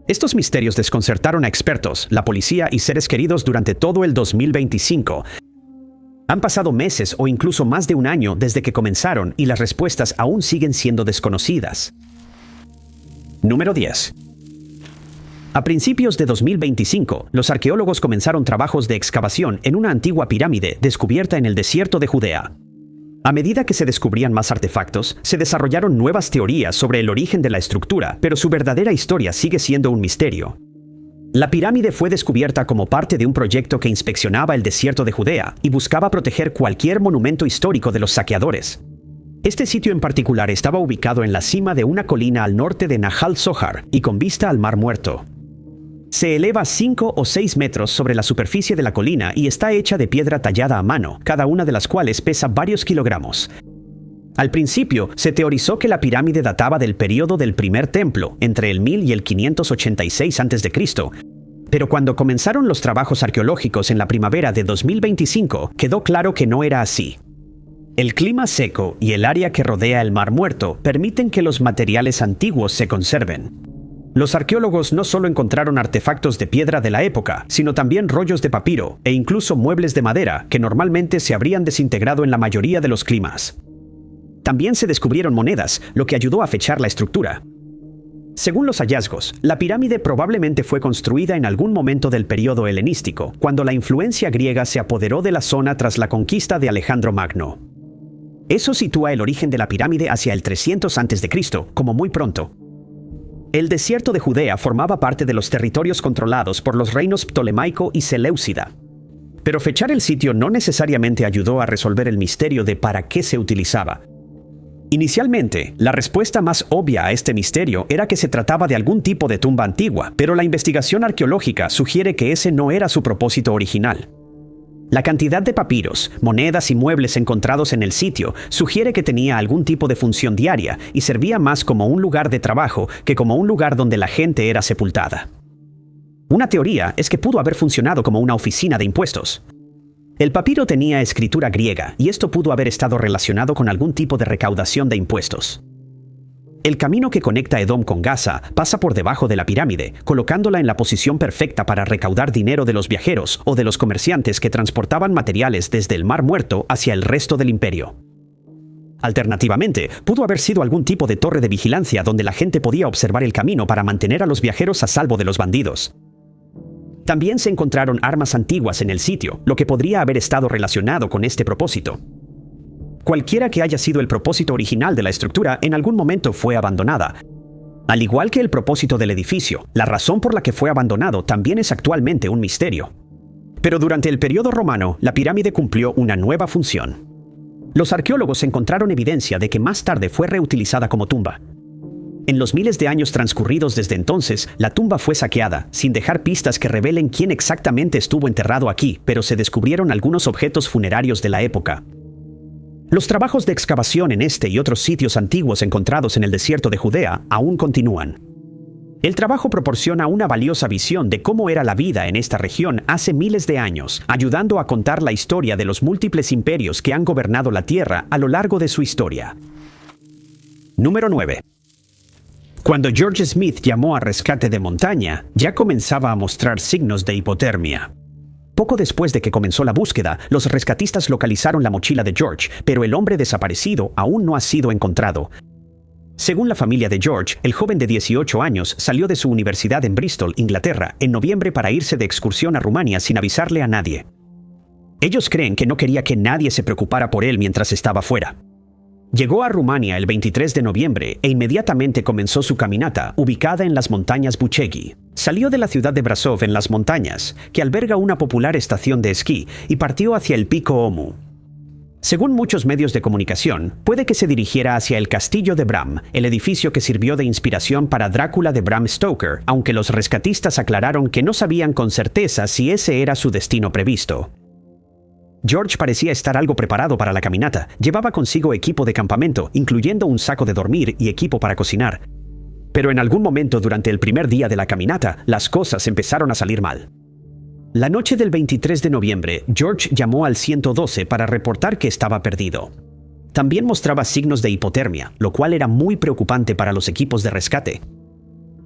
Estos misterios desconcertaron a expertos, la policía y seres queridos durante todo el 2025. Han pasado meses o incluso más de un año desde que comenzaron y las respuestas aún siguen siendo desconocidas. Número 10. A principios de 2025, los arqueólogos comenzaron trabajos de excavación en una antigua pirámide descubierta en el desierto de Judea. A medida que se descubrían más artefactos, se desarrollaron nuevas teorías sobre el origen de la estructura, pero su verdadera historia sigue siendo un misterio. La pirámide fue descubierta como parte de un proyecto que inspeccionaba el desierto de Judea y buscaba proteger cualquier monumento histórico de los saqueadores. Este sitio en particular estaba ubicado en la cima de una colina al norte de Nahal Zohar y con vista al Mar Muerto. Se eleva 5 o 6 metros sobre la superficie de la colina y está hecha de piedra tallada a mano, cada una de las cuales pesa varios kilogramos. Al principio, se teorizó que la pirámide databa del período del primer templo, entre el 1000 y el 586 a.C., pero cuando comenzaron los trabajos arqueológicos en la primavera de 2025, quedó claro que no era así. El clima seco y el área que rodea el Mar Muerto permiten que los materiales antiguos se conserven. Los arqueólogos no solo encontraron artefactos de piedra de la época, sino también rollos de papiro e incluso muebles de madera que normalmente se habrían desintegrado en la mayoría de los climas. También se descubrieron monedas, lo que ayudó a fechar la estructura. Según los hallazgos, la pirámide probablemente fue construida en algún momento del período helenístico, cuando la influencia griega se apoderó de la zona tras la conquista de Alejandro Magno. Eso sitúa el origen de la pirámide hacia el 300 a.C., como muy pronto. El desierto de Judea formaba parte de los territorios controlados por los reinos Ptolemaico y Seleucida. Pero fechar el sitio no necesariamente ayudó a resolver el misterio de para qué se utilizaba. Inicialmente, la respuesta más obvia a este misterio era que se trataba de algún tipo de tumba antigua, pero la investigación arqueológica sugiere que ese no era su propósito original. La cantidad de papiros, monedas y muebles encontrados en el sitio sugiere que tenía algún tipo de función diaria y servía más como un lugar de trabajo que como un lugar donde la gente era sepultada. Una teoría es que pudo haber funcionado como una oficina de impuestos. El papiro tenía escritura griega y esto pudo haber estado relacionado con algún tipo de recaudación de impuestos. El camino que conecta Edom con Gaza pasa por debajo de la pirámide, colocándola en la posición perfecta para recaudar dinero de los viajeros o de los comerciantes que transportaban materiales desde el Mar Muerto hacia el resto del imperio. Alternativamente, pudo haber sido algún tipo de torre de vigilancia donde la gente podía observar el camino para mantener a los viajeros a salvo de los bandidos. También se encontraron armas antiguas en el sitio, lo que podría haber estado relacionado con este propósito. Cualquiera que haya sido el propósito original de la estructura, en algún momento fue abandonada. Al igual que el propósito del edificio, la razón por la que fue abandonado también es actualmente un misterio. Pero durante el periodo romano, la pirámide cumplió una nueva función. Los arqueólogos encontraron evidencia de que más tarde fue reutilizada como tumba. En los miles de años transcurridos desde entonces, la tumba fue saqueada, sin dejar pistas que revelen quién exactamente estuvo enterrado aquí, pero se descubrieron algunos objetos funerarios de la época. Los trabajos de excavación en este y otros sitios antiguos encontrados en el desierto de Judea aún continúan. El trabajo proporciona una valiosa visión de cómo era la vida en esta región hace miles de años, ayudando a contar la historia de los múltiples imperios que han gobernado la Tierra a lo largo de su historia. Número 9. Cuando George Smith llamó a rescate de montaña, ya comenzaba a mostrar signos de hipotermia. Poco después de que comenzó la búsqueda, los rescatistas localizaron la mochila de George, pero el hombre desaparecido aún no ha sido encontrado. Según la familia de George, el joven de 18 años salió de su universidad en Bristol, Inglaterra, en noviembre para irse de excursión a Rumania sin avisarle a nadie. Ellos creen que no quería que nadie se preocupara por él mientras estaba fuera. Llegó a Rumania el 23 de noviembre e inmediatamente comenzó su caminata, ubicada en las montañas Bucegi. Salió de la ciudad de Brasov en las montañas, que alberga una popular estación de esquí, y partió hacia el pico Omu. Según muchos medios de comunicación, puede que se dirigiera hacia el castillo de Bram, el edificio que sirvió de inspiración para Drácula de Bram Stoker, aunque los rescatistas aclararon que no sabían con certeza si ese era su destino previsto. George parecía estar algo preparado para la caminata. Llevaba consigo equipo de campamento, incluyendo un saco de dormir y equipo para cocinar. Pero en algún momento durante el primer día de la caminata, las cosas empezaron a salir mal. La noche del 23 de noviembre, George llamó al 112 para reportar que estaba perdido. También mostraba signos de hipotermia, lo cual era muy preocupante para los equipos de rescate.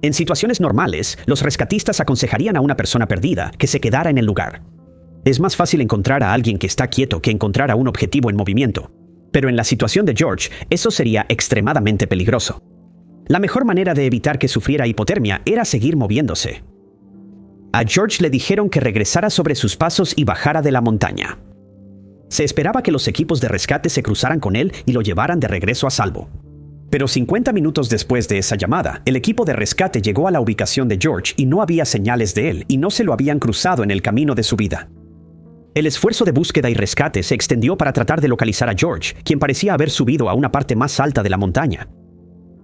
En situaciones normales, los rescatistas aconsejarían a una persona perdida que se quedara en el lugar. Es más fácil encontrar a alguien que está quieto que encontrar a un objetivo en movimiento. Pero en la situación de George, eso sería extremadamente peligroso. La mejor manera de evitar que sufriera hipotermia era seguir moviéndose. A George le dijeron que regresara sobre sus pasos y bajara de la montaña. Se esperaba que los equipos de rescate se cruzaran con él y lo llevaran de regreso a salvo. Pero 50 minutos después de esa llamada, el equipo de rescate llegó a la ubicación de George y no había señales de él y no se lo habían cruzado en el camino de su vida. El esfuerzo de búsqueda y rescate se extendió para tratar de localizar a George, quien parecía haber subido a una parte más alta de la montaña.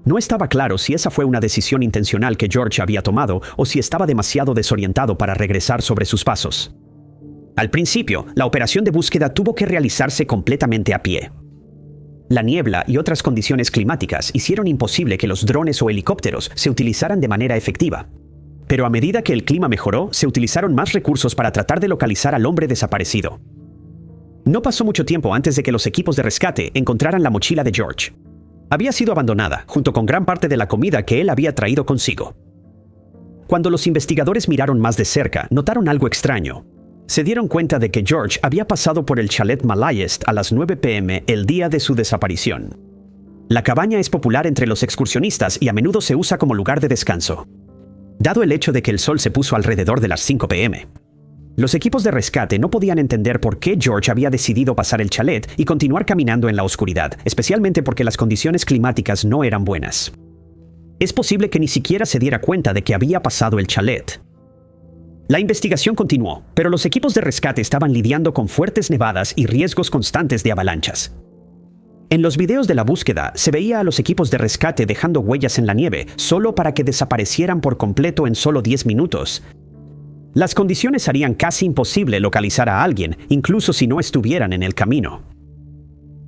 No estaba claro si esa fue una decisión intencional que George había tomado o si estaba demasiado desorientado para regresar sobre sus pasos. Al principio, la operación de búsqueda tuvo que realizarse completamente a pie. La niebla y otras condiciones climáticas hicieron imposible que los drones o helicópteros se utilizaran de manera efectiva. Pero a medida que el clima mejoró, se utilizaron más recursos para tratar de localizar al hombre desaparecido. No pasó mucho tiempo antes de que los equipos de rescate encontraran la mochila de George. Había sido abandonada, junto con gran parte de la comida que él había traído consigo. Cuando los investigadores miraron más de cerca, notaron algo extraño. Se dieron cuenta de que George había pasado por el chalet Malayest a las 9 p.m. el día de su desaparición. La cabaña es popular entre los excursionistas y a menudo se usa como lugar de descanso. Dado el hecho de que el sol se puso alrededor de las 5 p.m., los equipos de rescate no podían entender por qué George había decidido pasar el chalet y continuar caminando en la oscuridad, especialmente porque las condiciones climáticas no eran buenas. Es posible que ni siquiera se diera cuenta de que había pasado el chalet. La investigación continuó, pero los equipos de rescate estaban lidiando con fuertes nevadas y riesgos constantes de avalanchas. En los videos de la búsqueda se veía a los equipos de rescate dejando huellas en la nieve solo para que desaparecieran por completo en solo 10 minutos. Las condiciones harían casi imposible localizar a alguien, incluso si no estuvieran en el camino.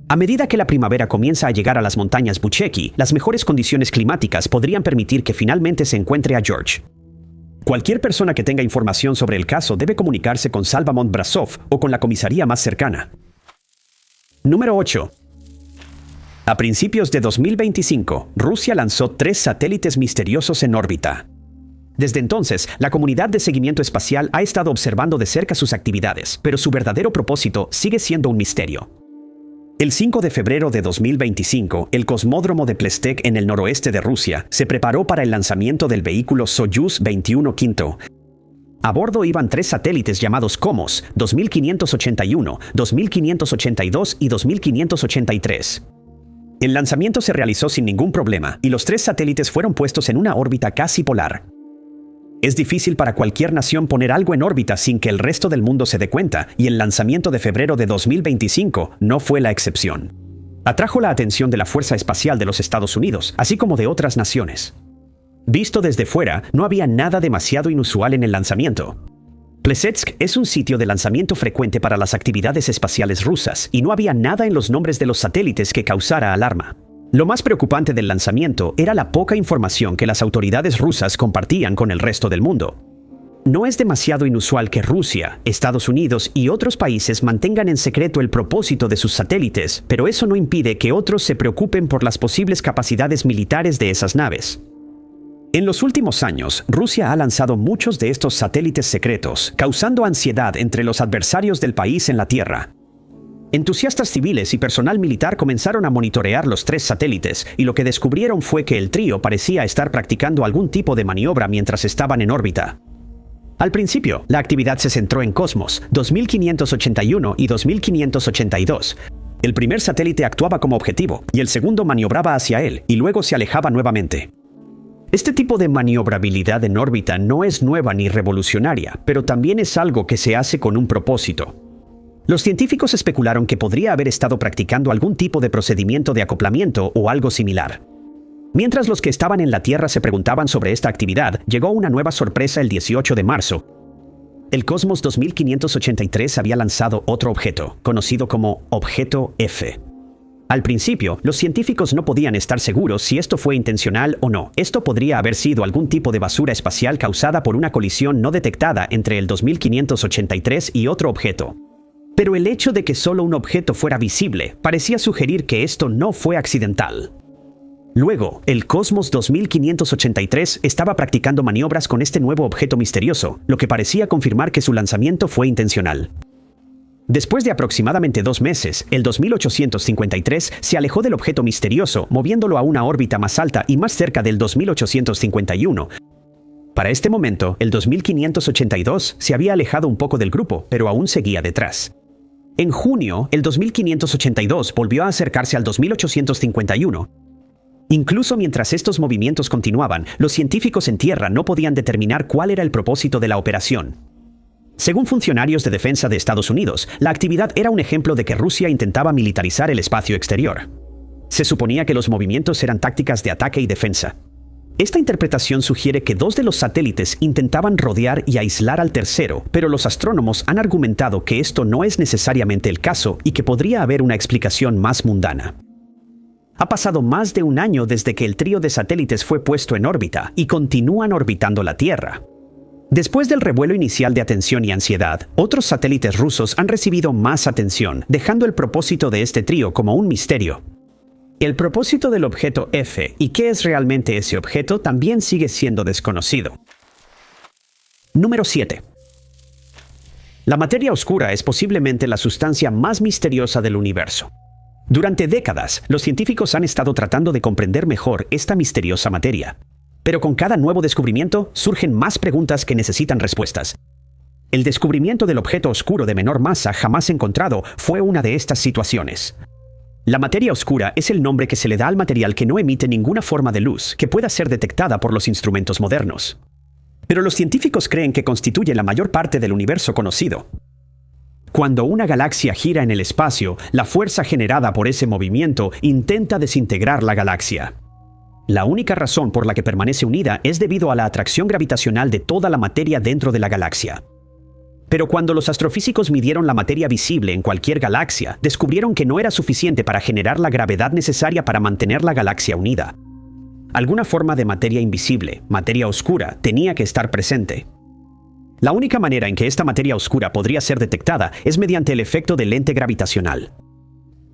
A medida que la primavera comienza a llegar a las montañas Bucheki, las mejores condiciones climáticas podrían permitir que finalmente se encuentre a George. Cualquier persona que tenga información sobre el caso debe comunicarse con Salvamont Brasov o con la comisaría más cercana. Número 8. A principios de 2025, Rusia lanzó 3 satélites misteriosos en órbita. Desde entonces, la comunidad de seguimiento espacial ha estado observando de cerca sus actividades, pero su verdadero propósito sigue siendo un misterio. El 5 de febrero de 2025, el cosmódromo de Plestek en el noroeste de Rusia se preparó para el lanzamiento del vehículo Soyuz 21 A bordo iban 3 satélites llamados Komos 2581, 2582 y 2583. El lanzamiento se realizó sin ningún problema y los 3 satélites fueron puestos en una órbita casi polar. Es difícil para cualquier nación poner algo en órbita sin que el resto del mundo se dé cuenta, y el lanzamiento de febrero de 2025 no fue la excepción. Atrajo la atención de la Fuerza Espacial de los Estados Unidos, así como de otras naciones. Visto desde fuera, no había nada demasiado inusual en el lanzamiento. Plesetsk es un sitio de lanzamiento frecuente para las actividades espaciales rusas, y no había nada en los nombres de los satélites que causara alarma. Lo más preocupante del lanzamiento era la poca información que las autoridades rusas compartían con el resto del mundo. No es demasiado inusual que Rusia, Estados Unidos y otros países mantengan en secreto el propósito de sus satélites, pero eso no impide que otros se preocupen por las posibles capacidades militares de esas naves. En los últimos años, Rusia ha lanzado muchos de estos satélites secretos, causando ansiedad entre los adversarios del país en la Tierra. Entusiastas civiles y personal militar comenzaron a monitorear los 3 satélites, y lo que descubrieron fue que el trío parecía estar practicando algún tipo de maniobra mientras estaban en órbita. Al principio, la actividad se centró en Cosmos 2581 y 2582. El primer satélite actuaba como objetivo, y el segundo maniobraba hacia él, y luego se alejaba nuevamente. Este tipo de maniobrabilidad en órbita no es nueva ni revolucionaria, pero también es algo que se hace con un propósito. Los científicos especularon que podría haber estado practicando algún tipo de procedimiento de acoplamiento o algo similar. Mientras los que estaban en la Tierra se preguntaban sobre esta actividad, llegó una nueva sorpresa el 18 de marzo. El Cosmos 2583 había lanzado otro objeto, conocido como Objeto F. Al principio, los científicos no podían estar seguros si esto fue intencional o no. Esto podría haber sido algún tipo de basura espacial causada por una colisión no detectada entre el 2583 y otro objeto. Pero el hecho de que solo un objeto fuera visible parecía sugerir que esto no fue accidental. Luego, el Cosmos 2583 estaba practicando maniobras con este nuevo objeto misterioso, lo que parecía confirmar que su lanzamiento fue intencional. Después de aproximadamente 2 meses, el 2853 se alejó del objeto misterioso, moviéndolo a una órbita más alta y más cerca del 2851. Para este momento, el 2582 se había alejado un poco del grupo, pero aún seguía detrás. En junio, el 2582 volvió a acercarse al 2851. Incluso mientras estos movimientos continuaban, los científicos en tierra no podían determinar cuál era el propósito de la operación. Según funcionarios de defensa de Estados Unidos, la actividad era un ejemplo de que Rusia intentaba militarizar el espacio exterior. Se suponía que los movimientos eran tácticas de ataque y defensa. Esta interpretación sugiere que 2 de los satélites intentaban rodear y aislar al tercero, pero los astrónomos han argumentado que esto no es necesariamente el caso y que podría haber una explicación más mundana. Ha pasado más de un año desde que el trío de satélites fue puesto en órbita y continúan orbitando la Tierra. Después del revuelo inicial de atención y ansiedad, otros satélites rusos han recibido más atención, dejando el propósito de este trío como un misterio. El propósito del objeto F y qué es realmente ese objeto también sigue siendo desconocido. Número 7. La materia oscura es posiblemente la sustancia más misteriosa del universo. Durante décadas, los científicos han estado tratando de comprender mejor esta misteriosa materia. Pero con cada nuevo descubrimiento surgen más preguntas que necesitan respuestas. El descubrimiento del objeto oscuro de menor masa jamás encontrado fue una de estas situaciones. La materia oscura es el nombre que se le da al material que no emite ninguna forma de luz que pueda ser detectada por los instrumentos modernos. Pero los científicos creen que constituye la mayor parte del universo conocido. Cuando una galaxia gira en el espacio, la fuerza generada por ese movimiento intenta desintegrar la galaxia. La única razón por la que permanece unida es debido a la atracción gravitacional de toda la materia dentro de la galaxia. Pero cuando los astrofísicos midieron la materia visible en cualquier galaxia, descubrieron que no era suficiente para generar la gravedad necesaria para mantener la galaxia unida. Alguna forma de materia invisible, materia oscura, tenía que estar presente. La única manera en que esta materia oscura podría ser detectada es mediante el efecto del lente gravitacional.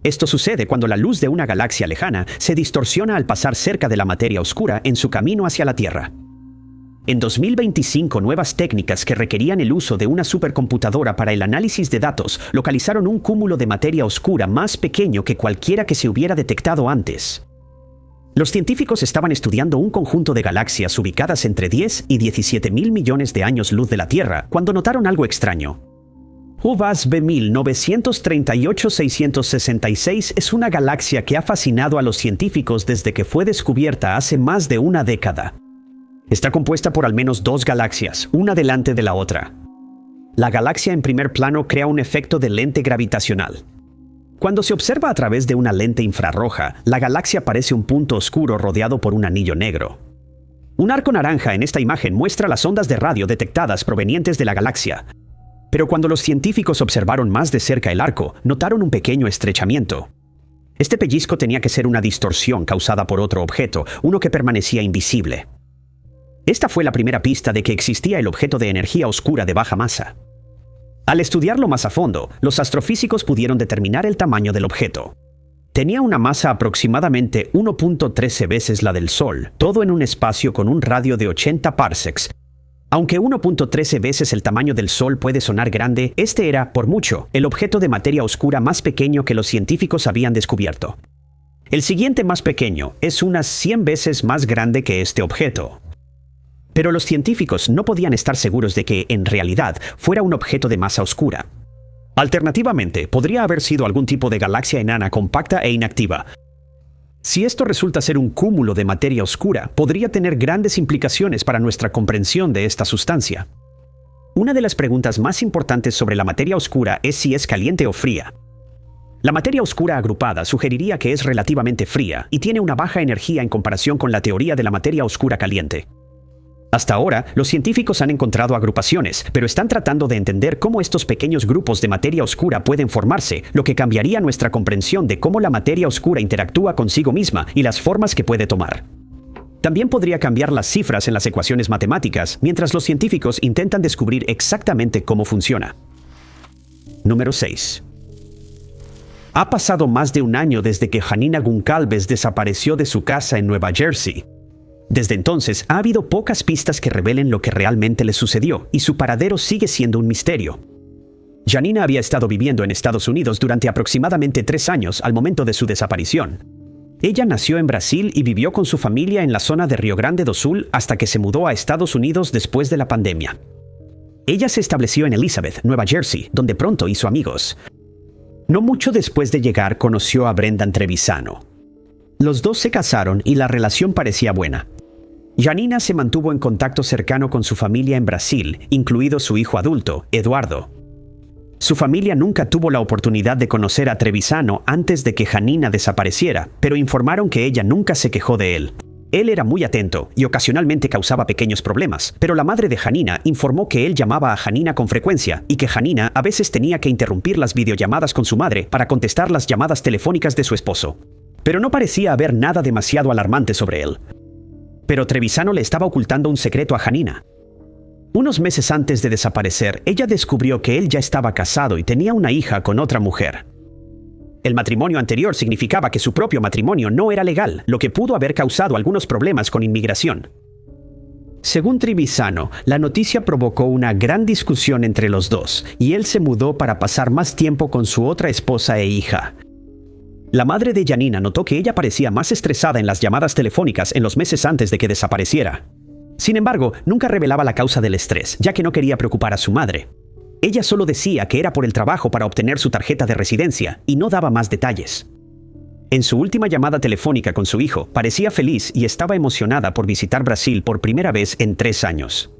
Esto sucede cuando la luz de una galaxia lejana se distorsiona al pasar cerca de la materia oscura en su camino hacia la Tierra. En 2025, nuevas técnicas que requerían el uso de una supercomputadora para el análisis de datos localizaron un cúmulo de materia oscura más pequeño que cualquiera que se hubiera detectado antes. Los científicos estaban estudiando un conjunto de galaxias ubicadas entre 10 y 17 mil millones de años luz de la Tierra cuando notaron algo extraño. UVAS B938666 es una galaxia que ha fascinado a los científicos desde que fue descubierta hace más de una década. Está compuesta por al menos 2 galaxias, una delante de la otra. La galaxia en primer plano crea un efecto de lente gravitacional. Cuando se observa a través de una lente infrarroja, la galaxia parece un punto oscuro rodeado por un anillo negro. Un arco naranja en esta imagen muestra las ondas de radio detectadas provenientes de la galaxia. Pero cuando los científicos observaron más de cerca el arco, notaron un pequeño estrechamiento. Este pellizco tenía que ser una distorsión causada por otro objeto, uno que permanecía invisible. Esta fue la primera pista de que existía el objeto de energía oscura de baja masa. Al estudiarlo más a fondo, los astrofísicos pudieron determinar el tamaño del objeto. Tenía una masa aproximadamente 1.13 veces la del Sol, todo en un espacio con un radio de 80 parsecs. Aunque 1.13 veces el tamaño del Sol puede sonar grande, este era, por mucho, el objeto de materia oscura más pequeño que los científicos habían descubierto. El siguiente más pequeño es unas 100 veces más grande que este objeto. Pero los científicos no podían estar seguros de que, en realidad, fuera un objeto de masa oscura. Alternativamente, podría haber sido algún tipo de galaxia enana compacta e inactiva. Si esto resulta ser un cúmulo de materia oscura, podría tener grandes implicaciones para nuestra comprensión de esta sustancia. Una de las preguntas más importantes sobre la materia oscura es si es caliente o fría. La materia oscura agrupada sugeriría que es relativamente fría y tiene una baja energía en comparación con la teoría de la materia oscura caliente. Hasta ahora, los científicos han encontrado agrupaciones, pero están tratando de entender cómo estos pequeños grupos de materia oscura pueden formarse, lo que cambiaría nuestra comprensión de cómo la materia oscura interactúa consigo misma y las formas que puede tomar. También podría cambiar las cifras en las ecuaciones matemáticas, mientras los científicos intentan descubrir exactamente cómo funciona. Número 6. Ha pasado más de un año desde que Janina Goncalves desapareció de su casa en Nueva Jersey. Desde entonces ha habido pocas pistas que revelen lo que realmente le sucedió, y su paradero sigue siendo un misterio. Janina había estado viviendo en Estados Unidos durante aproximadamente 3 años al momento de su desaparición. Ella nació en Brasil y vivió con su familia en la zona de Rio Grande do Sul hasta que se mudó a Estados Unidos después de la pandemia. Ella se estableció en Elizabeth, Nueva Jersey, donde pronto hizo amigos. No mucho después de llegar conoció a Brendan Trevisano. Los dos se casaron y la relación parecía buena. Janina se mantuvo en contacto cercano con su familia en Brasil, incluido su hijo adulto, Eduardo. Su familia nunca tuvo la oportunidad de conocer a Trevisano antes de que Janina desapareciera, pero informaron que ella nunca se quejó de él. Él era muy atento y ocasionalmente causaba pequeños problemas, pero la madre de Janina informó que él llamaba a Janina con frecuencia y que Janina a veces tenía que interrumpir las videollamadas con su madre para contestar las llamadas telefónicas de su esposo. Pero no parecía haber nada demasiado alarmante sobre él. Pero Trevisano le estaba ocultando un secreto a Janina. Unos meses antes de desaparecer, ella descubrió que él ya estaba casado y tenía una hija con otra mujer. El matrimonio anterior significaba que su propio matrimonio no era legal, lo que pudo haber causado algunos problemas con inmigración. Según Trevisano, la noticia provocó una gran discusión entre los dos, y él se mudó para pasar más tiempo con su otra esposa e hija. La madre de Janina notó que ella parecía más estresada en las llamadas telefónicas en los meses antes de que desapareciera. Sin embargo, nunca revelaba la causa del estrés, ya que no quería preocupar a su madre. Ella solo decía que era por el trabajo para obtener su tarjeta de residencia y no daba más detalles. En su última llamada telefónica con su hijo, parecía feliz y estaba emocionada por visitar Brasil por primera vez en 3 años.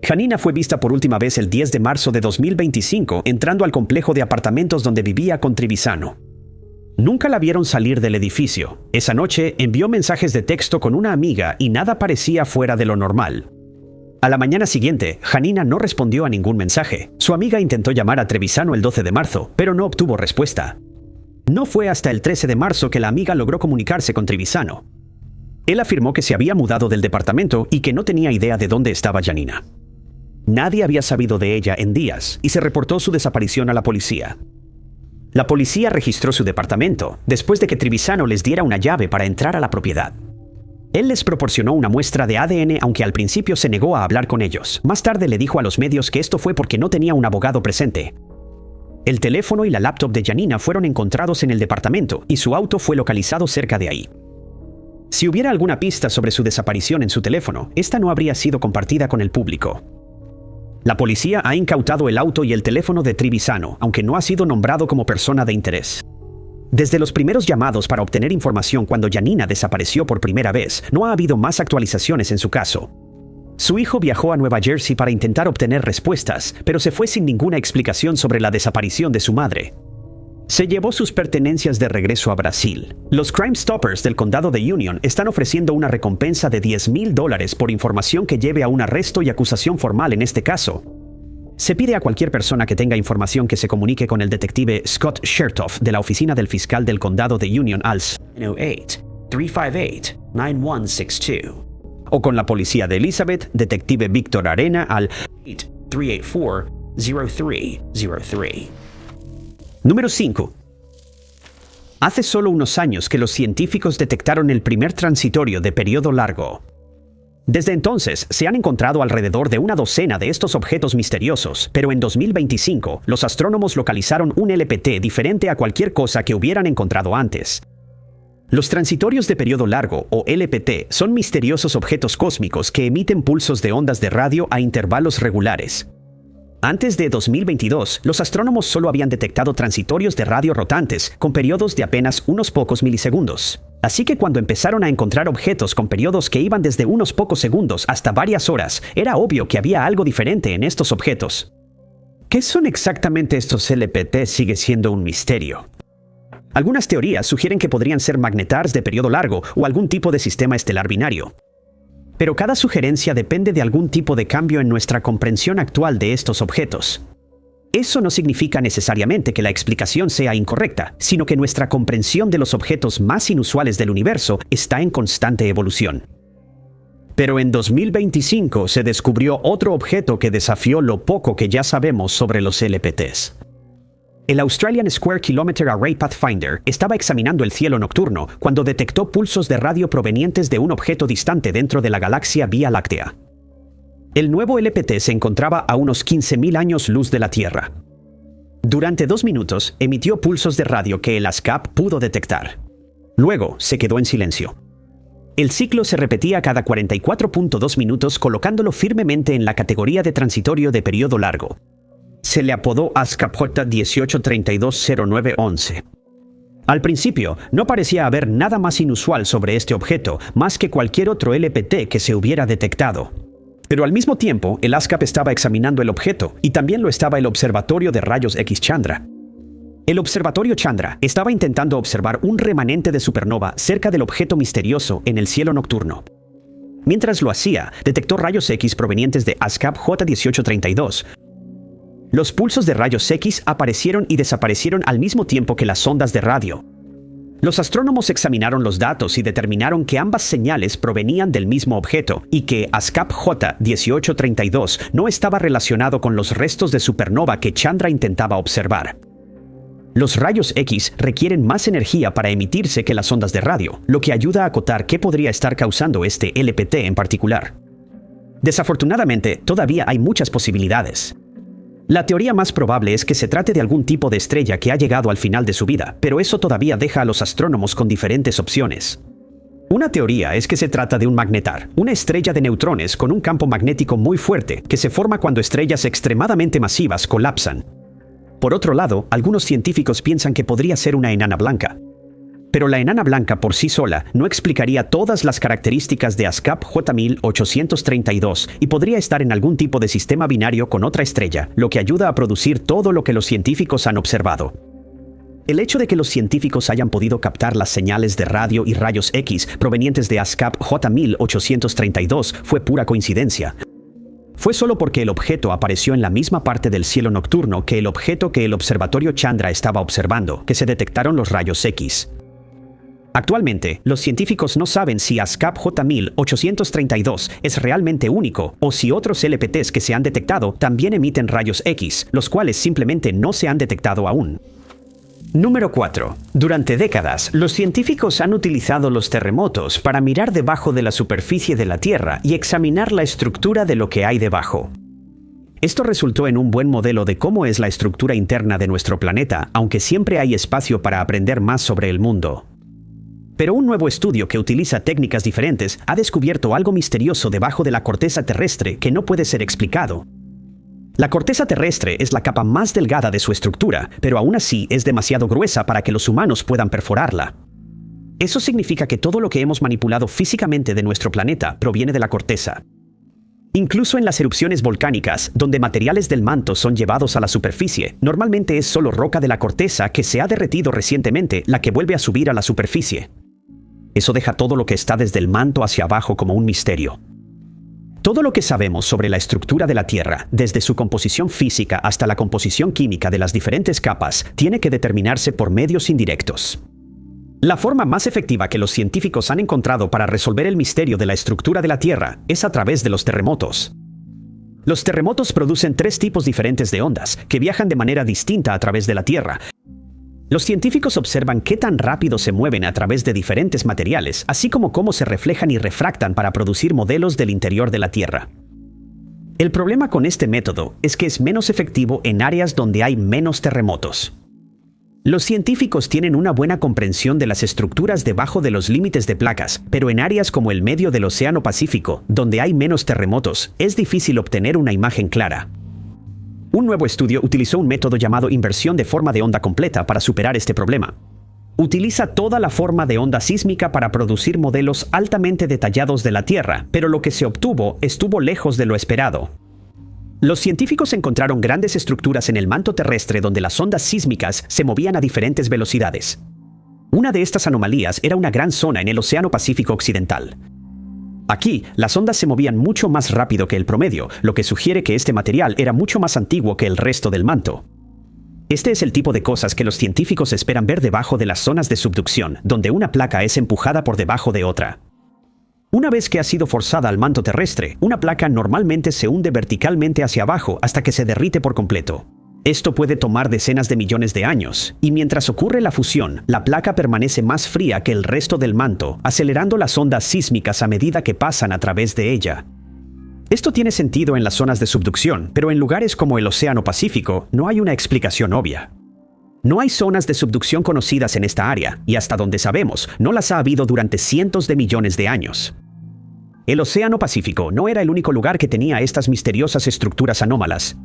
Janina fue vista por última vez el 10 de marzo de 2025 entrando al complejo de apartamentos donde vivía con Trevisano. Nunca la vieron salir del edificio. Esa noche envió mensajes de texto con una amiga y nada parecía fuera de lo normal. A la mañana siguiente, Janina no respondió a ningún mensaje. Su amiga intentó llamar a Trevisano el 12 de marzo, pero no obtuvo respuesta. No fue hasta el 13 de marzo que la amiga logró comunicarse con Trevisano. Él afirmó que se había mudado del departamento y que no tenía idea de dónde estaba Janina. Nadie había sabido de ella en días y se reportó su desaparición a la policía. La policía registró su departamento después de que Trevisano les diera una llave para entrar a la propiedad. Él les proporcionó una muestra de ADN, aunque al principio se negó a hablar con ellos. Más tarde le dijo a los medios que esto fue porque no tenía un abogado presente. El teléfono y la laptop de Janina fueron encontrados en el departamento y su auto fue localizado cerca de ahí. Si hubiera alguna pista sobre su desaparición en su teléfono, esta no habría sido compartida con el público. La policía ha incautado el auto y el teléfono de Trevisano, aunque no ha sido nombrado como persona de interés. Desde los primeros llamados para obtener información cuando Janina desapareció por primera vez, no ha habido más actualizaciones en su caso. Su hijo viajó a Nueva Jersey para intentar obtener respuestas, pero se fue sin ninguna explicación sobre la desaparición de su madre. Se llevó sus pertenencias de regreso a Brasil. Los Crime Stoppers del condado de Union están ofreciendo una recompensa de $10,000 por información que lleve a un arresto y acusación formal en este caso. Se pide a cualquier persona que tenga información que se comunique con el detective Scott Chertoff de la oficina del fiscal del condado de Union al 908-358-9162 o con la policía de Elizabeth, detective Víctor Arena al 8-384-0303. Número 5. Hace solo unos años que los científicos detectaron el primer transitorio de periodo largo. Desde entonces, se han encontrado alrededor de una docena de estos objetos misteriosos, pero en 2025, los astrónomos localizaron un LPT diferente a cualquier cosa que hubieran encontrado antes. Los transitorios de periodo largo, o LPT, son misteriosos objetos cósmicos que emiten pulsos de ondas de radio a intervalos regulares. Antes de 2022, los astrónomos solo habían detectado transitorios de radio rotantes con periodos de apenas unos pocos milisegundos. Así que cuando empezaron a encontrar objetos con periodos que iban desde unos pocos segundos hasta varias horas, era obvio que había algo diferente en estos objetos. ¿Qué son exactamente estos LPT? Sigue siendo un misterio. Algunas teorías sugieren que podrían ser magnetars de periodo largo o algún tipo de sistema estelar binario. Pero cada sugerencia depende de algún tipo de cambio en nuestra comprensión actual de estos objetos. Eso no significa necesariamente que la explicación sea incorrecta, sino que nuestra comprensión de los objetos más inusuales del universo está en constante evolución. Pero en 2025 se descubrió otro objeto que desafió lo poco que ya sabemos sobre los LPTs. El Australian Square Kilometre Array Pathfinder estaba examinando el cielo nocturno cuando detectó pulsos de radio provenientes de un objeto distante dentro de la galaxia Vía Láctea. El nuevo LPT se encontraba a unos 15.000 años luz de la Tierra. Durante 2 minutos emitió pulsos de radio que el ASCAP pudo detectar. Luego se quedó en silencio. El ciclo se repetía cada 44.2 minutos, colocándolo firmemente en la categoría de transitorio de periodo largo. Se le apodó ASCAP J18320911. Al principio, no parecía haber nada más inusual sobre este objeto, más que cualquier otro LPT que se hubiera detectado. Pero al mismo tiempo, el ASCAP estaba examinando el objeto, y también lo estaba el Observatorio de Rayos X Chandra. El Observatorio Chandra estaba intentando observar un remanente de supernova cerca del objeto misterioso en el cielo nocturno. Mientras lo hacía, detectó rayos X provenientes de ASCAP J1832. Los pulsos de rayos X aparecieron y desaparecieron al mismo tiempo que las ondas de radio. Los astrónomos examinaron los datos y determinaron que ambas señales provenían del mismo objeto y que ASCAP J1832 no estaba relacionado con los restos de supernova que Chandra intentaba observar. Los rayos X requieren más energía para emitirse que las ondas de radio, lo que ayuda a acotar qué podría estar causando este LPT en particular. Desafortunadamente, todavía hay muchas posibilidades. La teoría más probable es que se trate de algún tipo de estrella que ha llegado al final de su vida, pero eso todavía deja a los astrónomos con diferentes opciones. Una teoría es que se trata de un magnetar, una estrella de neutrones con un campo magnético muy fuerte que se forma cuando estrellas extremadamente masivas colapsan. Por otro lado, algunos científicos piensan que podría ser una enana blanca. Pero la enana blanca por sí sola no explicaría todas las características de ASCAP J1832 y podría estar en algún tipo de sistema binario con otra estrella, lo que ayuda a producir todo lo que los científicos han observado. El hecho de que los científicos hayan podido captar las señales de radio y rayos X provenientes de ASCAP J1832 fue pura coincidencia. Fue solo porque el objeto apareció en la misma parte del cielo nocturno que el objeto que el Observatorio Chandra estaba observando, que se detectaron los rayos X. Actualmente, los científicos no saben si ASCAP J1832 es realmente único o si otros LPTs que se han detectado también emiten rayos X, los cuales simplemente no se han detectado aún. Número 4. Durante décadas, los científicos han utilizado los terremotos para mirar debajo de la superficie de la Tierra y examinar la estructura de lo que hay debajo. Esto resultó en un buen modelo de cómo es la estructura interna de nuestro planeta, aunque siempre hay espacio para aprender más sobre el mundo. Pero un nuevo estudio que utiliza técnicas diferentes ha descubierto algo misterioso debajo de la corteza terrestre que no puede ser explicado. La corteza terrestre es la capa más delgada de su estructura, pero aún así es demasiado gruesa para que los humanos puedan perforarla. Eso significa que todo lo que hemos manipulado físicamente de nuestro planeta proviene de la corteza. Incluso en las erupciones volcánicas, donde materiales del manto son llevados a la superficie, normalmente es solo roca de la corteza que se ha derretido recientemente la que vuelve a subir a la superficie. Eso deja todo lo que está desde el manto hacia abajo como un misterio. Todo lo que sabemos sobre la estructura de la Tierra, desde su composición física hasta la composición química de las diferentes capas, tiene que determinarse por medios indirectos. La forma más efectiva que los científicos han encontrado para resolver el misterio de la estructura de la Tierra es a través de los terremotos. Los terremotos producen 3 tipos diferentes de ondas, que viajan de manera distinta a través de la Tierra. Los científicos observan qué tan rápido se mueven a través de diferentes materiales, así como cómo se reflejan y refractan para producir modelos del interior de la Tierra. El problema con este método es que es menos efectivo en áreas donde hay menos terremotos. Los científicos tienen una buena comprensión de las estructuras debajo de los límites de placas, pero en áreas como el medio del Océano Pacífico, donde hay menos terremotos, es difícil obtener una imagen clara. Un nuevo estudio utilizó un método llamado inversión de forma de onda completa para superar este problema. Utiliza toda la forma de onda sísmica para producir modelos altamente detallados de la Tierra, pero lo que se obtuvo estuvo lejos de lo esperado. Los científicos encontraron grandes estructuras en el manto terrestre donde las ondas sísmicas se movían a diferentes velocidades. Una de estas anomalías era una gran zona en el Océano Pacífico Occidental. Aquí, las ondas se movían mucho más rápido que el promedio, lo que sugiere que este material era mucho más antiguo que el resto del manto. Este es el tipo de cosas que los científicos esperan ver debajo de las zonas de subducción, donde una placa es empujada por debajo de otra. Una vez que ha sido forzada al manto terrestre, una placa normalmente se hunde verticalmente hacia abajo hasta que se derrite por completo. Esto puede tomar decenas de millones de años, y mientras ocurre la fusión, la placa permanece más fría que el resto del manto, acelerando las ondas sísmicas a medida que pasan a través de ella. Esto tiene sentido en las zonas de subducción, pero en lugares como el Océano Pacífico no hay una explicación obvia. No hay zonas de subducción conocidas en esta área, y hasta donde sabemos, no las ha habido durante cientos de millones de años. El Océano Pacífico no era el único lugar que tenía estas misteriosas estructuras anómalas.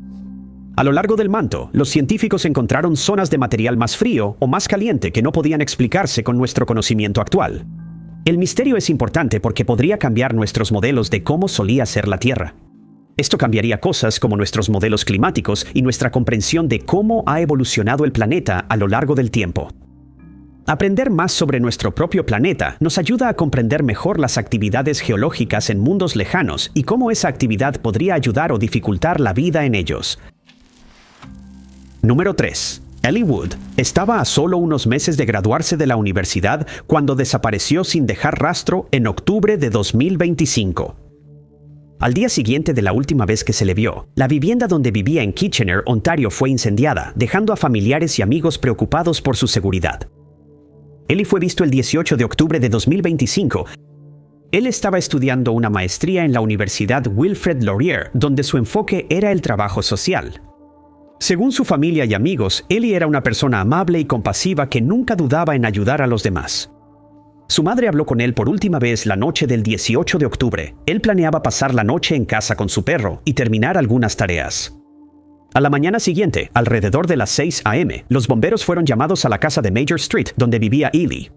A lo largo del manto, los científicos encontraron zonas de material más frío o más caliente que no podían explicarse con nuestro conocimiento actual. El misterio es importante porque podría cambiar nuestros modelos de cómo solía ser la Tierra. Esto cambiaría cosas como nuestros modelos climáticos y nuestra comprensión de cómo ha evolucionado el planeta a lo largo del tiempo. Aprender más sobre nuestro propio planeta nos ayuda a comprender mejor las actividades geológicas en mundos lejanos y cómo esa actividad podría ayudar o dificultar la vida en ellos. Número 3. Ellie Wood estaba a solo unos meses de graduarse de la universidad cuando desapareció sin dejar rastro en octubre de 2025. Al día siguiente de la última vez que se le vio, la vivienda donde vivía en Kitchener, Ontario, fue incendiada, dejando a familiares y amigos preocupados por su seguridad. Ellie fue visto el 18 de octubre de 2025. Él estaba estudiando una maestría en la Universidad Wilfrid Laurier, donde su enfoque era el trabajo social. Según su familia y amigos, Ellie era una persona amable y compasiva que nunca dudaba en ayudar a los demás. Su madre habló con él por última vez la noche del 18 de octubre. Él planeaba pasar la noche en casa con su perro y terminar algunas tareas. A la mañana siguiente, alrededor de las 6 a.m., los bomberos fueron llamados a la casa de Major Street, donde vivía Ellie.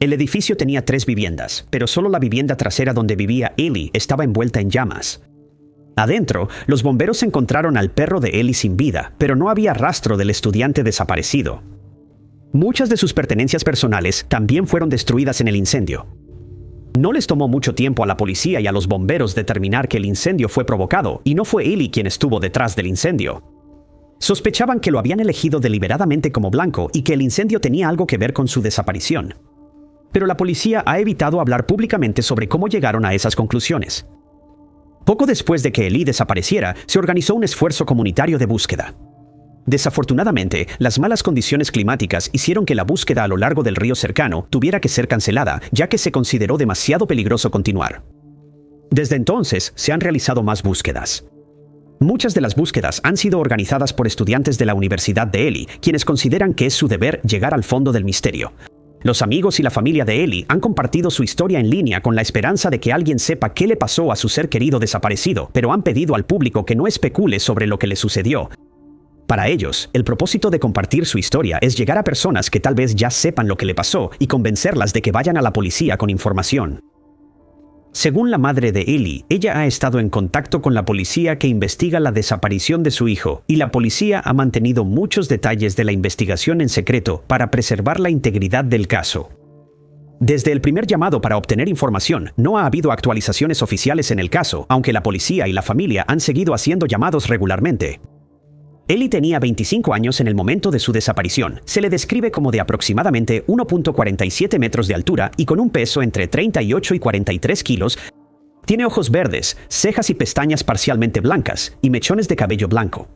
El edificio tenía 3 viviendas, pero solo la vivienda trasera donde vivía Ellie estaba envuelta en llamas. Adentro, los bomberos encontraron al perro de Ellie sin vida, pero no había rastro del estudiante desaparecido. Muchas de sus pertenencias personales también fueron destruidas en el incendio. No les tomó mucho tiempo a la policía y a los bomberos determinar que el incendio fue provocado y no fue Ellie quien estuvo detrás del incendio. Sospechaban que lo habían elegido deliberadamente como blanco y que el incendio tenía algo que ver con su desaparición. Pero la policía ha evitado hablar públicamente sobre cómo llegaron a esas conclusiones. Poco después de que Ellie desapareciera, se organizó un esfuerzo comunitario de búsqueda. Desafortunadamente, las malas condiciones climáticas hicieron que la búsqueda a lo largo del río cercano tuviera que ser cancelada, ya que se consideró demasiado peligroso continuar. Desde entonces, se han realizado más búsquedas. Muchas de las búsquedas han sido organizadas por estudiantes de la Universidad de Ellie, quienes consideran que es su deber llegar al fondo del misterio. Los amigos y la familia de Ellie han compartido su historia en línea con la esperanza de que alguien sepa qué le pasó a su ser querido desaparecido, pero han pedido al público que no especule sobre lo que le sucedió. Para ellos, el propósito de compartir su historia es llegar a personas que tal vez ya sepan lo que le pasó y convencerlas de que vayan a la policía con información. Según la madre de Ellie, ella ha estado en contacto con la policía que investiga la desaparición de su hijo, y la policía ha mantenido muchos detalles de la investigación en secreto para preservar la integridad del caso. Desde el primer llamado para obtener información, no ha habido actualizaciones oficiales en el caso, aunque la policía y la familia han seguido haciendo llamados regularmente. Ellie tenía 25 años en el momento de su desaparición. Se le describe como de aproximadamente 1.47 metros de altura y con un peso entre 38 y 43 kilos. Tiene ojos verdes, cejas y pestañas parcialmente blancas y mechones de cabello blanco.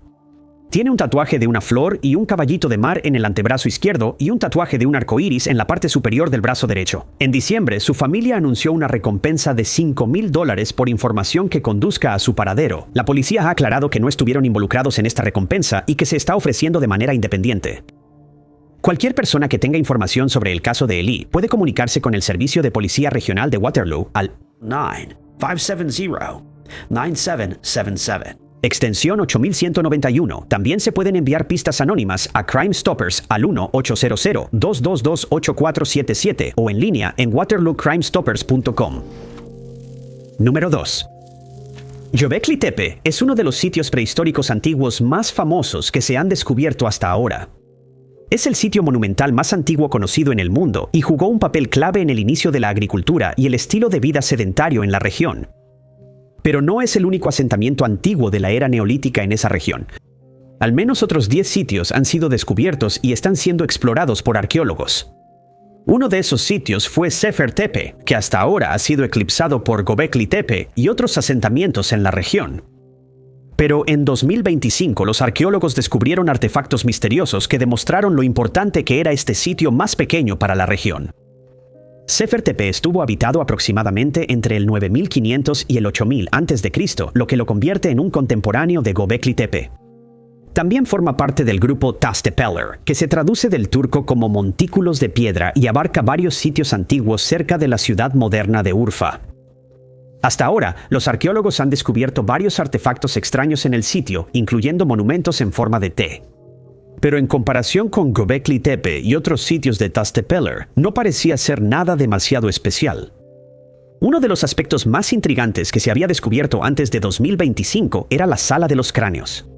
Tiene un tatuaje de una flor y un caballito de mar en el antebrazo izquierdo y un tatuaje de un arco iris en la parte superior del brazo derecho. En diciembre, su familia anunció una recompensa de $5,000 por información que conduzca a su paradero. La policía ha aclarado que no estuvieron involucrados en esta recompensa y que se está ofreciendo de manera independiente. Cualquier persona que tenga información sobre el caso de Ellie puede comunicarse con el Servicio de Policía Regional de Waterloo al 9-570-9777. Extensión 8191. También se pueden enviar pistas anónimas a Crime Stoppers al 1-800-222-8477 o en línea en waterloocrimestoppers.com. Número 2. Göbekli Tepe es uno de los sitios prehistóricos antiguos más famosos que se han descubierto hasta ahora. Es el sitio monumental más antiguo conocido en el mundo y jugó un papel clave en el inicio de la agricultura y el estilo de vida sedentario en la región. Pero no es el único asentamiento antiguo de la era neolítica en esa región. Al menos otros 10 sitios han sido descubiertos y están siendo explorados por arqueólogos. Uno de esos sitios fue Sefer Tepe, que hasta ahora ha sido eclipsado por Göbekli Tepe y otros asentamientos en la región. Pero en 2025 los arqueólogos descubrieron artefactos misteriosos que demostraron lo importante que era este sitio más pequeño para la región. Sefer Tepe estuvo habitado aproximadamente entre el 9500 y el 8000 a.C., lo que lo convierte en un contemporáneo de Göbekli Tepe. También forma parte del grupo Taştepeler, que se traduce del turco como montículos de piedra y abarca varios sitios antiguos cerca de la ciudad moderna de Urfa. Hasta ahora, los arqueólogos han descubierto varios artefactos extraños en el sitio, incluyendo monumentos en forma de T. Pero en comparación con Göbekli Tepe y otros sitios de Taştepeler, no parecía ser nada demasiado especial. Uno de los aspectos más intrigantes que se había descubierto antes de 2025 era la Sala de los Cráneos.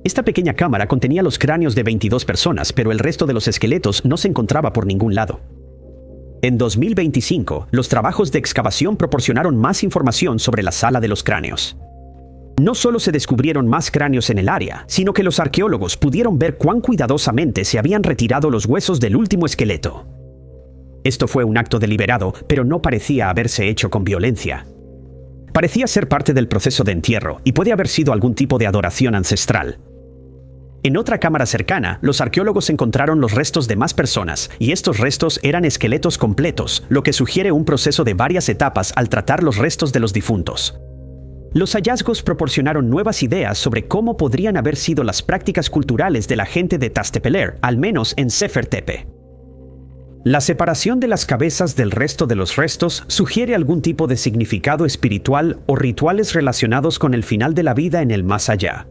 Esta pequeña cámara contenía los cráneos de 22 personas, pero el resto de los esqueletos no se encontraba por ningún lado. En 2025, los trabajos de excavación proporcionaron más información sobre la Sala de los Cráneos. No solo se descubrieron más cráneos en el área, sino que los arqueólogos pudieron ver cuán cuidadosamente se habían retirado los huesos del último esqueleto. Esto fue un acto deliberado, pero no parecía haberse hecho con violencia. Parecía ser parte del proceso de entierro y puede haber sido algún tipo de adoración ancestral. En otra cámara cercana, los arqueólogos encontraron los restos de más personas, y estos restos eran esqueletos completos, lo que sugiere un proceso de varias etapas al tratar los restos de los difuntos. Los hallazgos proporcionaron nuevas ideas sobre cómo podrían haber sido las prácticas culturales de la gente de Taştepeler, al menos en Sefer Tepe. La separación de las cabezas del resto de los restos sugiere algún tipo de significado espiritual o rituales relacionados con el final de la vida en el más allá.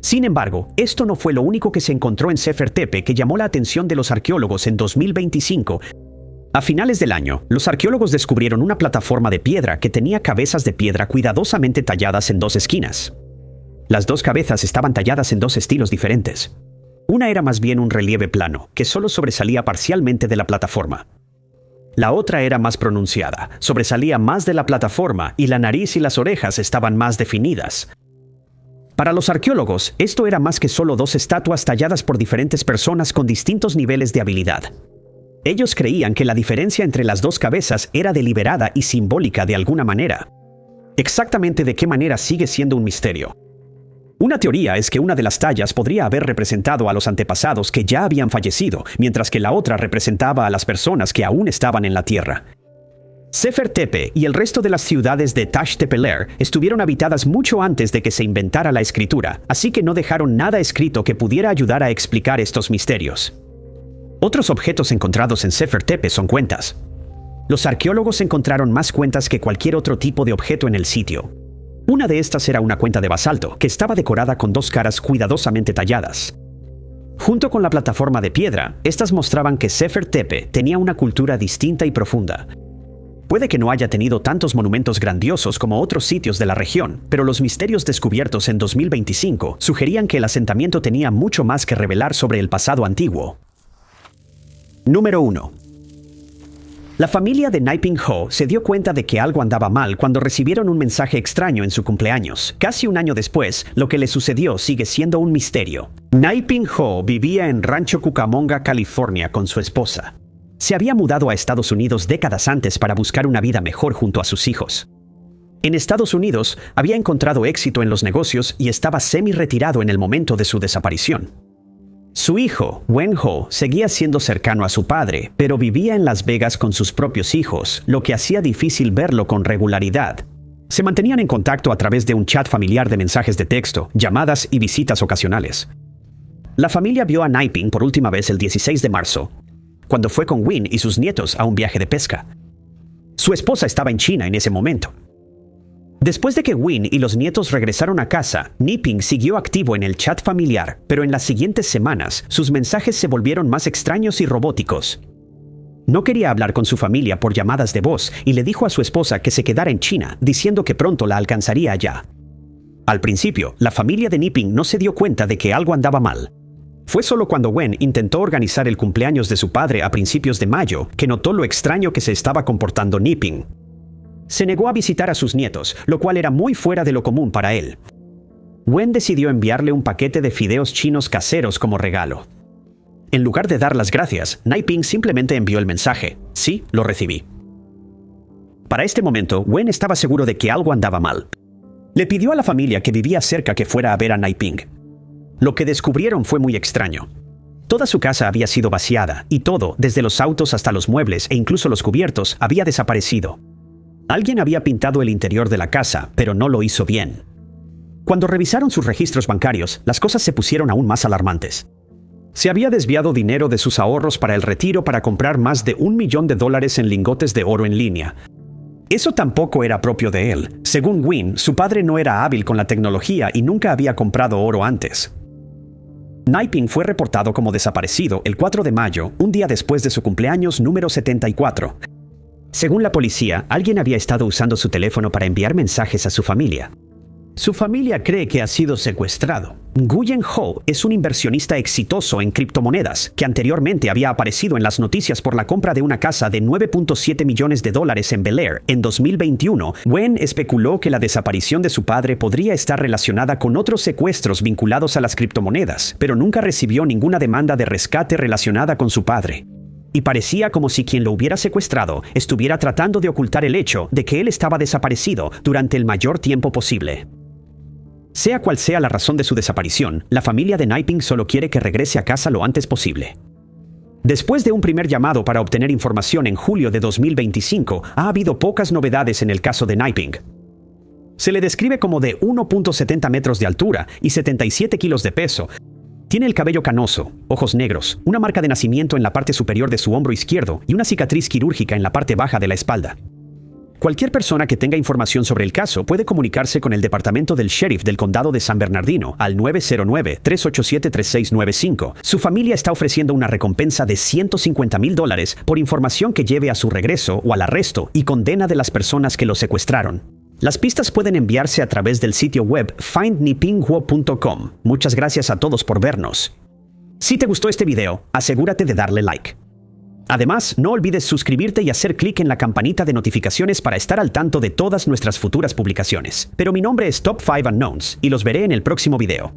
Sin embargo, esto no fue lo único que se encontró en Sefer Tepe que llamó la atención de los arqueólogos en 2025. A finales del año, los arqueólogos descubrieron una plataforma de piedra que tenía cabezas de piedra cuidadosamente talladas en dos esquinas. Las dos cabezas estaban talladas en dos estilos diferentes. Una era más bien un relieve plano, que solo sobresalía parcialmente de la plataforma. La otra era más pronunciada, sobresalía más de la plataforma y la nariz y las orejas estaban más definidas. Para los arqueólogos, esto era más que solo dos estatuas talladas por diferentes personas con distintos niveles de habilidad. Ellos creían que la diferencia entre las dos cabezas era deliberada y simbólica de alguna manera. Exactamente de qué manera sigue siendo un misterio. Una teoría es que una de las tallas podría haber representado a los antepasados que ya habían fallecido, mientras que la otra representaba a las personas que aún estaban en la tierra. Sefer Tepe y el resto de las ciudades de Taştepeler estuvieron habitadas mucho antes de que se inventara la escritura, así que no dejaron nada escrito que pudiera ayudar a explicar estos misterios. Otros objetos encontrados en Sefer Tepe son cuentas. Los arqueólogos encontraron más cuentas que cualquier otro tipo de objeto en el sitio. Una de estas era una cuenta de basalto, que estaba decorada con dos caras cuidadosamente talladas. Junto con la plataforma de piedra, estas mostraban que Sefer Tepe tenía una cultura distinta y profunda. Puede que no haya tenido tantos monumentos grandiosos como otros sitios de la región, pero los misterios descubiertos en 2025 sugerían que el asentamiento tenía mucho más que revelar sobre el pasado antiguo. Número 1. La familia de Naiping Ho se dio cuenta de que algo andaba mal cuando recibieron un mensaje extraño en su cumpleaños. Casi un año después, lo que le sucedió sigue siendo un misterio. Naiping Ho vivía en Rancho Cucamonga, California, con su esposa. Se había mudado a Estados Unidos décadas antes para buscar una vida mejor junto a sus hijos. En Estados Unidos, había encontrado éxito en los negocios y estaba semi-retirado en el momento de su desaparición. Su hijo, Wen Ho, seguía siendo cercano a su padre, pero vivía en Las Vegas con sus propios hijos, lo que hacía difícil verlo con regularidad. Se mantenían en contacto a través de un chat familiar de mensajes de texto, llamadas y visitas ocasionales. La familia vio a Naiping por última vez el 16 de marzo, cuando fue con Win y sus nietos a un viaje de pesca. Su esposa estaba en China en ese momento. Después de que Win y los nietos regresaron a casa, Naiping siguió activo en el chat familiar, pero en las siguientes semanas sus mensajes se volvieron más extraños y robóticos. No quería hablar con su familia por llamadas de voz y le dijo a su esposa que se quedara en China, diciendo que pronto la alcanzaría allá. Al principio, la familia de Naiping no se dio cuenta de que algo andaba mal. Fue solo cuando Wen intentó organizar el cumpleaños de su padre a principios de mayo que notó lo extraño que se estaba comportando Naiping. Se negó a visitar a sus nietos, lo cual era muy fuera de lo común para él. Wen decidió enviarle un paquete de fideos chinos caseros como regalo. En lugar de dar las gracias, Naiping simplemente envió el mensaje: "Sí, lo recibí". Para este momento, Wen estaba seguro de que algo andaba mal. Le pidió a la familia que vivía cerca que fuera a ver a Naiping. Lo que descubrieron fue muy extraño. Toda su casa había sido vaciada y todo, desde los autos hasta los muebles e incluso los cubiertos, había desaparecido. Alguien había pintado el interior de la casa, pero no lo hizo bien. Cuando revisaron sus registros bancarios, las cosas se pusieron aún más alarmantes. Se había desviado dinero de sus ahorros para el retiro para comprar más de $1 millón en lingotes de oro en línea. Eso tampoco era propio de él. Según Wynn, su padre no era hábil con la tecnología y nunca había comprado oro antes. Naiping fue reportado como desaparecido el 4 de mayo, un día después de su cumpleaños número 74. Según la policía, alguien había estado usando su teléfono para enviar mensajes a su familia. Su familia cree que ha sido secuestrado. Nguyen Ho es un inversionista exitoso en criptomonedas que anteriormente había aparecido en las noticias por la compra de una casa de $9.7 millones en Bel Air. En 2021, Wen especuló que la desaparición de su padre podría estar relacionada con otros secuestros vinculados a las criptomonedas, pero nunca recibió ninguna demanda de rescate relacionada con su padre. Y parecía como si quien lo hubiera secuestrado estuviera tratando de ocultar el hecho de que él estaba desaparecido durante el mayor tiempo posible. Sea cual sea la razón de su desaparición, la familia de Naiping solo quiere que regrese a casa lo antes posible. Después de un primer llamado para obtener información en julio de 2025, ha habido pocas novedades en el caso de Naiping. Se le describe como de 1.70 metros de altura y 77 kilos de peso. Tiene el cabello canoso, ojos negros, una marca de nacimiento en la parte superior de su hombro izquierdo y una cicatriz quirúrgica en la parte baja de la espalda. Cualquier persona que tenga información sobre el caso puede comunicarse con el departamento del sheriff del condado de San Bernardino al 909-387-3695. Su familia está ofreciendo una recompensa de $150,000 por información que lleve a su regreso o al arresto y condena de las personas que lo secuestraron. Las pistas pueden enviarse a través del sitio web findnipingwo.com. Muchas gracias a todos por vernos. Si te gustó este video, asegúrate de darle like. Además, no olvides suscribirte y hacer clic en la campanita de notificaciones para estar al tanto de todas nuestras futuras publicaciones. Pero mi nombre es Top 5 Unknowns y los veré en el próximo video.